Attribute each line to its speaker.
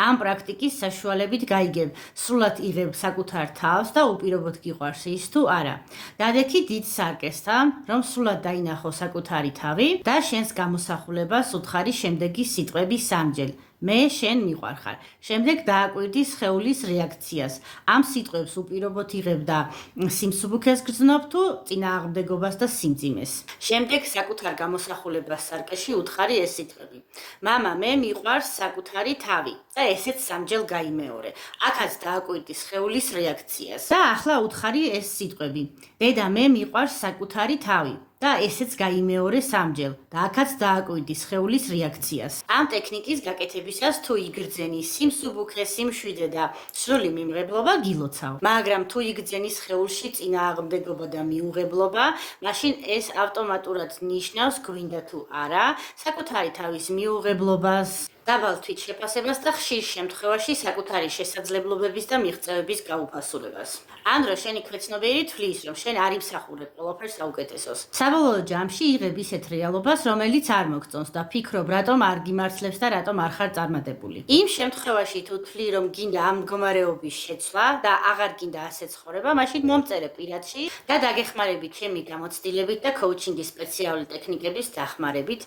Speaker 1: ამ პრაქტიკის საშუალებით გაიგებ, სრულად იღებ საკუთარ თავს და უპირობოდ გიყვარს ის თუ არა. დადექი დიდ სარკესთან, რომ სრულად დაინახო საკუთარი თავი და შენს გამოსახულებას უთხარი შემდეგი სიტყვები სამჯერ. მე შენ მიყვარხარ. შემდეგ დააკვირდი სხეულის რეაქციას. ამ სიტყვებს უპირობოდ იღებ და სიმსუბუქეს გრძნობ თუ წინააღმდეგობას და სიმძიმეს. შემდეგ საკუთარ გამოსახულებას სარკეში უთხარი ეს სიტყვები. მამა, მე მიყვარს საკუთარი თავი და ესეც სამჯერ გაიმეორე. აქაც დააკვირდი სხეულის რეაქციას. და ახლა უთხარი ეს სიტყვები. დედა, მე მიყვარს საკუთარი თავი. და ესეც გაიმეორე სამჯერ და აქაც დააკვირდი სხეულის რეაქციას. ამ ტექნიკის გაკეთებისას თუ იგრძენი სიმსუბუქე, სიმშვიდე და სრული მიმღებლობა გილოცავ. მაგრამ თუ იგრძენი სხეულში წინააღმდეგობა და მიუღებლობა, მაშინ ეს ავტომატურად ნიშნავს გვინდა თუ არა საკუთარი თავის მიუღებლობას, დაბალ თვითშეფასებას და ხშირ შემთხვევაში საკუთარი შესაძლებლობების და მიღწევების გაუფასურებას. ან რო შენი ქვეცნობიერი თვლის, რომ შენ არ იმსახურებ ყველაფერს საუკეთესოს. საბოლოო ჯამში იღებ ისეთ რეალობას, რომელიც არ მოგწონს და ფიქრობ, რატომ არ გიმართლებს და რატომ არ ხარ წარმატებული. იმ შემთხვევაში თუ თვლი, რომ გინდა ამ მდგომარეობის შეცვლა და აღარ გინდა ასე ცხოვრება, მაშინ მომწერე პირადში და დაგეხმარებით ჩემი გამოცდილებით და კოუჩინგის სპეციალური ტექნიკების დახმარებით.